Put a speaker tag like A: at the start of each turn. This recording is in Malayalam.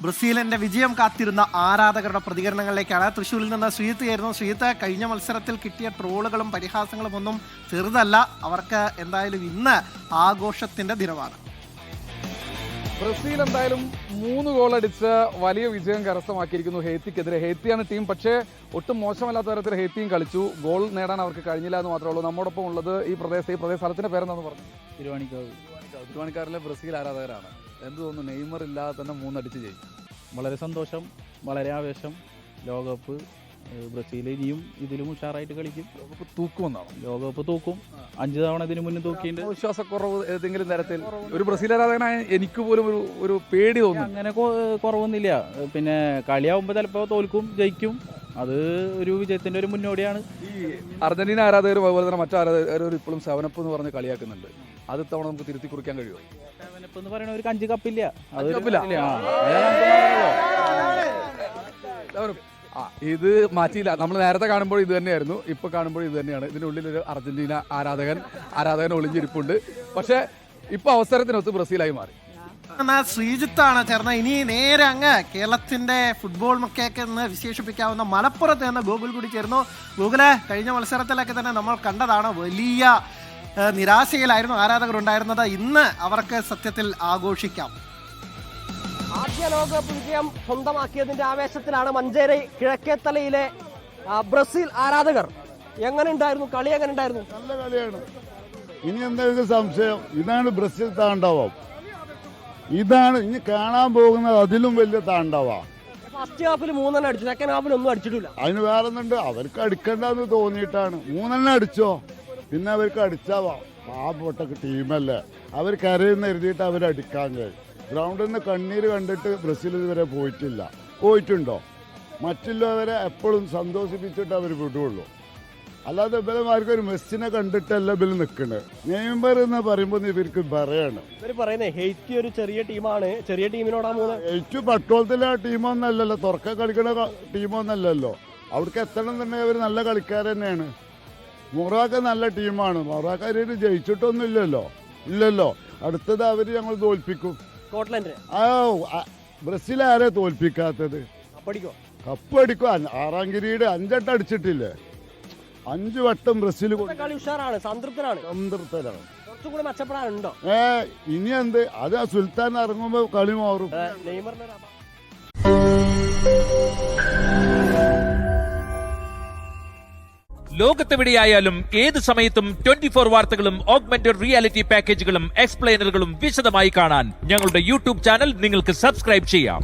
A: ബ്രസീലിന്റെ വിജയം കാത്തിരുന്ന ആരാധകരുടെ പ്രതികരണങ്ങളിലേക്കാണ്. തൃശ്ശൂരിൽ നിന്ന് ശ്രീജിത്തായിരുന്നു. ശ്രീജിത്ത്, കഴിഞ്ഞ മത്സരത്തിൽ കിട്ടിയ ട്രോളുകളും പരിഹാസങ്ങളും ഒന്നും ചെറുതല്ല. അവർക്ക് എന്തായാലും ഇന്ന് ആഘോഷത്തിന്റെ ദിനമാണ്.
B: ബ്രസീൽ എന്തായാലും 3 ഗോൾ അടിച്ച് വലിയ വിജയം കരസ്ഥമാക്കിയിരിക്കുന്നു ഹെയ്ത്തിക്കെതിരെ. ഹെയ്ത്തിയാണ് ടീം, പക്ഷേ ഒട്ടും മോശമല്ലാത്ത തരത്തിൽ ഹെയ്ത്തിയും കളിച്ചു. ഗോൾ നേടാൻ അവർക്ക് കഴിഞ്ഞില്ല എന്ന് മാത്രമേ ഉള്ളൂ. നമ്മോടൊപ്പം ഉള്ളത് ഈ പ്രദേശ സ്ഥലത്തിന്റെ പേരെന്താന്ന് പറഞ്ഞു? തിരുവാണിക്കാരിലെ ബ്രസീൽ ആരാധകരാണ്. എന്ത് തോന്നുന്നു, നെയ്മർ ഇല്ലാതെ തന്നെ 3 അടിച്ച് ജയിക്കും?
C: വളരെ സന്തോഷം, വളരെ ആവേശം. ലോകകപ്പ് ബ്രസീൽ ഇനിയും ഇതിലും ഉഷാറായിട്ട് കളിക്കും.
B: ലോകകപ്പ് തൂക്കുമെന്നാണ്.
C: ലോകകപ്പ് തൂക്കും. 5 തവണ ഇതിനു മുന്നേ തൂക്കിയിട്ട്.
B: വിശ്വാസക്കുറവ് ഏതെങ്കിലും തരത്തിൽ ഒരു ബ്രസീൽ ആരാധകനായ എനിക്ക് പോലും ഒരു പേടി തോന്നുന്നു.
C: അങ്ങനെ കുറവൊന്നുമില്ല. പിന്നെ കളിയാവുമ്പോൾ ചിലപ്പോൾ തോൽക്കും, ജയിക്കും. അത് ഒരു വിജയത്തിന്റെ ഒരു മുന്നോടിയാണ്.
B: ഈ അർജന്റീന ആരാധകരും അതുപോലെ തന്നെ മറ്റു ആരാധകരും ഇപ്പോഴും സെവനപ്പ് എന്ന് പറഞ്ഞ് കളിയാക്കുന്നുണ്ട്. അത് തവണ നമുക്ക് തിരുത്തി കുറിക്കാൻ കഴിയുമോ?
C: സെവനപ്പ് എന്ന് പറയുന്ന ഒരു 5 കപ്പില്ല. അത്
B: ഇത് മാറ്റിയില്ല. നമ്മൾ നേരത്തെ കാണുമ്പോൾ ഇത് തന്നെയായിരുന്നു, ഇപ്പൊ കാണുമ്പോൾ ഇത് തന്നെയാണ്. ഇതിനുള്ളിൽ ഒരു അർജന്റീന ആരാധകൻ ഒളിഞ്ഞിരിപ്പുണ്ട്. പക്ഷെ ഇപ്പൊ അവസരത്തിനൊത്ത് ബ്രസീലായി മാറി.
A: ശ്രീജിത്താണ് ചേർന്ന. ഇനി നേരെ അങ്ങ് കേരളത്തിന്റെ ഫുട്ബോൾ മക്കയൊക്കെ എന്ന് വിശേഷിപ്പിക്കാവുന്ന മലപ്പുറത്ത് നിന്ന് ഗൂഗിൾ കൂടി ചേർന്നു. ഗൂഗിള്, കഴിഞ്ഞ മത്സരത്തിലൊക്കെ തന്നെ നമ്മൾ കണ്ടതാണ്, വലിയ നിരാശയിലായിരുന്നു ആരാധകർ ഉണ്ടായിരുന്നത്. ഇന്ന് അവർക്ക് സത്യത്തിൽ ആഘോഷിക്കാം.
D: ആദ്യ ലോകകപ്പ് വിജയം സ്വന്തമാക്കിയതിന്റെ ആവേശത്തിലാണ് മഞ്ചേരി കിഴക്കേത്തലയിലെ ബ്രസീൽ ആരാധകർ. എങ്ങനെ ഉണ്ടായിരുന്നു കളി? എങ്ങനെ ഉണ്ടായിരുന്നു?
E: നല്ല കളിയാണ്. ഇനി എന്തെങ്കിലും സംശയം? ഇതാണ് ബ്രസീൽ താണ്ഡവം. ഇതാണ് ഇനി കാണാൻ പോകുന്നത്. അതിലും വലിയ താണ്ഡവാ.
D: ഫസ്റ്റ് ഹാഫിൽ 3 അടിച്ചു, സെക്കൻഡ് ഹാഫിൽ ഒന്നും അടിച്ചിട്ടില്ല.
E: അതിന് വേറെ ഒന്നുണ്ട്, അവർക്ക് അടിക്കണ്ടെന്ന് തോന്നിയിട്ടാണ്. 3 അടിച്ചോ, പിന്നെ അവർക്ക് അടിച്ചാവാ. പാവപ്പെട്ട ടീമല്ലേ, അവർ കരയെന്ന് എഴുതിയിട്ട് അവരടിക്കാൻ കഴിയും. ഗ്രൗണ്ടിൽ നിന്ന് കണ്ണീര് കണ്ടിട്ട് ബ്രസീൽ ഇതുവരെ പോയിട്ടുണ്ടോ? മറ്റുള്ളവരെ എപ്പോഴും സന്തോഷിപ്പിച്ചിട്ട് അവർ വിടുകയുള്ളൂ. അല്ലാതെ ഇവരമാർക്ക് ഒരു മെസ്സിനെ കണ്ടിട്ടല്ല ഇവർ നിൽക്കുന്നത്. നെയ്മർ എന്ന് പറയുമ്പോൾ ഇവർക്ക് പറയാണ്.
D: ഇവർ പറയുന്നത് ഹെയ്റ്റി ഒരു ചെറിയ ടീമാണ്, ചെറിയ ടീമിനോടാണ്.
E: ഹെയ്റ്റ് പട്ടോളത്തിലെ ടീമൊന്നല്ലല്ലോ, തുറക്ക കളിക്കുന്ന ടീമൊന്നല്ലല്ലോ. അവിടേക്ക് എത്തണം തന്നെ അവർ നല്ല കളിക്കാർ തന്നെയാണ്. മൊറോക്ക നല്ല ടീമാണ്. മൊറോക്ക ജയിച്ചിട്ടൊന്നും ഇല്ലല്ലോ. അടുത്തത് അവർ ഞങ്ങൾ തോൽപ്പിക്കും.
D: സ്കോട്ട്ലൻഡ്.
E: ബ്രസീൽ ആരെ തോൽപ്പിക്കാത്തത്? കപ്പ് അടിക്കും. 6ാം കിരീട് 5 വട്ടം അടിച്ചിട്ടില്ലേ? 5 വട്ടം ബ്രസീൽ
D: കളി ഉഷാറാണ്, സംതൃപ്തരാണ്. കുറച്ചുകൂടി മെച്ചപ്പെടാനുണ്ടോ?
E: ഇനി എന്ത്, അത് സുൽത്താൻ ഇറങ്ങുമ്പോ കളി മാറും.
F: ലോകത്തെവിടെയായാലും ഏത് സമയത്തും 24 വാർത്തകളും ഓഗ്മെന്റഡ് റിയാലിറ്റി പാക്കേജുകളും എക്സ്പ്ലെയിനറുകളും വിശദമായി കാണാൻ ഞങ്ങളുടെ യൂട്യൂബ് ചാനൽ നിങ്ങൾക്ക് സബ്സ്ക്രൈബ് ചെയ്യാം.